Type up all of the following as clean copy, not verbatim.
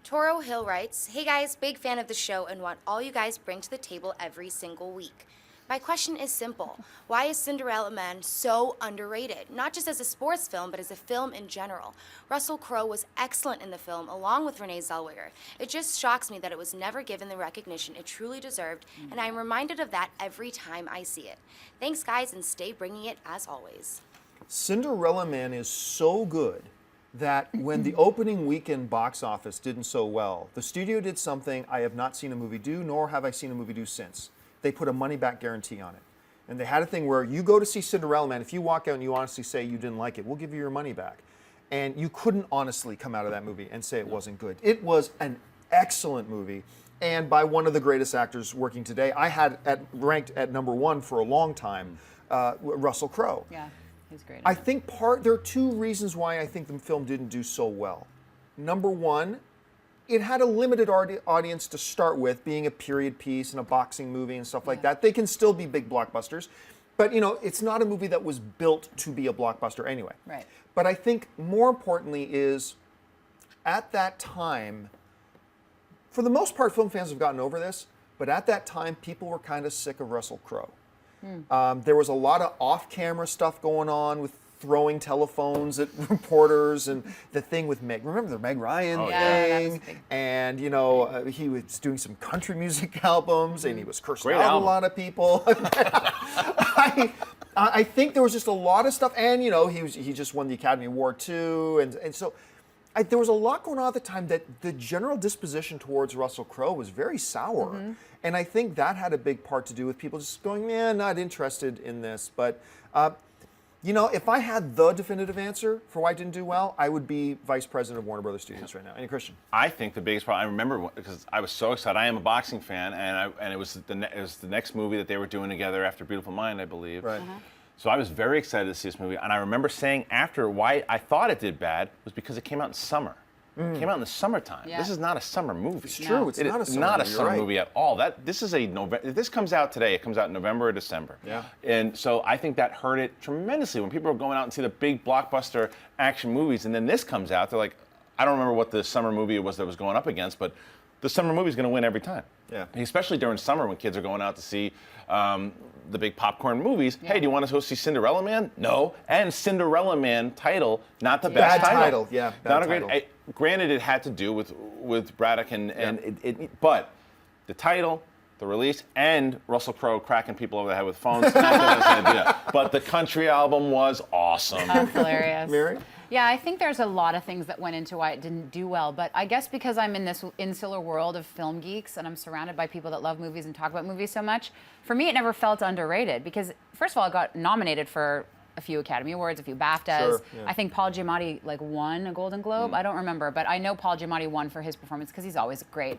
Toro Hill writes, "Hey guys, big fan of the show and want all you guys bring to the table every single week. My question is simple. Why is Cinderella Man so underrated? Not just as a sports film, but as a film in general. Russell Crowe was excellent in the film, along with Renee Zelwinger. It just shocks me that it was never given the recognition it truly deserved, and I'm reminded of that every time I see it. Thanks guys, and stay bringing it as always." Cinderella Man is so good that when the opening weekend box office didn't so well, the studio did something I have not seen a movie do, nor have I seen a movie do since. They put a money-back guarantee on it. And they had a thing where you go to see Cinderella Man, if you walk out and you honestly say you didn't like it, we'll give you your money back. And you couldn't honestly come out of that movie and say it wasn't good. It was an excellent movie, and by one of the greatest actors working today. I had ranked at #1 for a long time, Russell Crowe. Yeah, he's great. I think there are two reasons why I think the film didn't do so well. Number one, it had a limited audience to start with, being a period piece and a boxing movie and stuff like that. They can still be big blockbusters, but it's not a movie that was built to be a blockbuster anyway. Right. But I think more importantly is, at that time, for the most part, film fans have gotten over this, but at that time, people were kind of sick of Russell Crowe. There was a lot of off-camera stuff going on with throwing telephones at reporters, and the thing with remember the Meg Ryan thing? And he was doing some country music albums, and he was cursing out a lot of people. I think there was just a lot of stuff, and he just won the Academy Award too, and so there was a lot going on at the time that the general disposition towards Russell Crowe was very sour, and I think that had a big part to do with people just going, not interested in this, but. If I had the definitive answer for why it didn't do well, I would be vice president of Warner Brothers Studios right now. And Christian? I think the biggest problem, I remember because I was so excited. I am a boxing fan, and it was the next movie that they were doing together after Beautiful Mind, I believe. Right. So I was very excited to see this movie, and I remember saying after why I thought it did bad was because it came out in summer. It came out in the summertime. Yeah. This is not a summer movie. It's true. It's not a summer movie. Movie at all. This comes out today. It comes out in November or December. Yeah. And so I think that hurt it tremendously when people were going out and see the big blockbuster action movies, and then this comes out. They're like, I don't remember what the summer movie it was that was going up against, but the summer movie is going to win every time. Yeah. Especially during summer when kids are going out to see the big popcorn movies. Yeah. Hey, do you want to go see Cinderella Man? No. And Cinderella Man title, not the best title. Yeah, not a great. Granted, it had to do with Braddock but the title, the release, and Russell Crowe cracking people over the head with phones. But the country album was awesome. That's hilarious. Mary? Yeah, I think there's a lot of things that went into why it didn't do well, but I guess because I'm in this insular world of film geeks and I'm surrounded by people that love movies and talk about movies so much, for me it never felt underrated because, first of all, it got nominated for a few Academy Awards, a few BAFTAs. Sure, yeah. I think Paul Giamatti won a Golden Globe. I don't remember, but I know Paul Giamatti won for his performance because he's always great.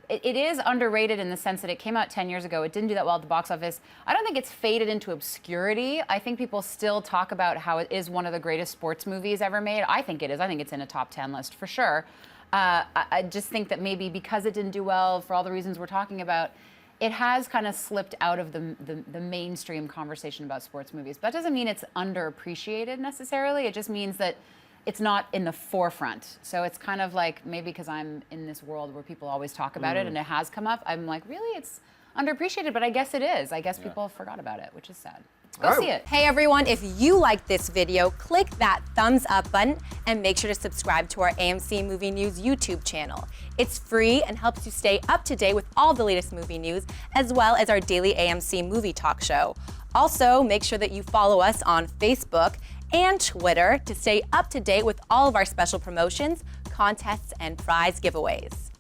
It is underrated in the sense that it came out 10 years ago. It didn't do that well at the box office. I don't think it's faded into obscurity. I think people still talk about how it is one of the greatest sports movies ever made. I think it is. I think it's in a top 10 list for sure. I just think that maybe because it didn't do well, for all the reasons we're talking about, it has kind of slipped out of the mainstream conversation about sports movies. But that doesn't mean it's underappreciated necessarily. It just means that it's not in the forefront. So it's kind of like, maybe because I'm in this world where people always talk about it and it has come up, I'm like, really? It's underappreciated, but I guess it is. I guess people forgot about it, which is sad. Go see it. Hey everyone, if you liked this video, click that thumbs up button and make sure to subscribe to our AMC Movie News YouTube channel. It's free and helps you stay up to date with all the latest movie news, as well as our daily AMC movie talk show. Also, make sure that you follow us on Facebook and Twitter to stay up to date with all of our special promotions, contests, and prize giveaways.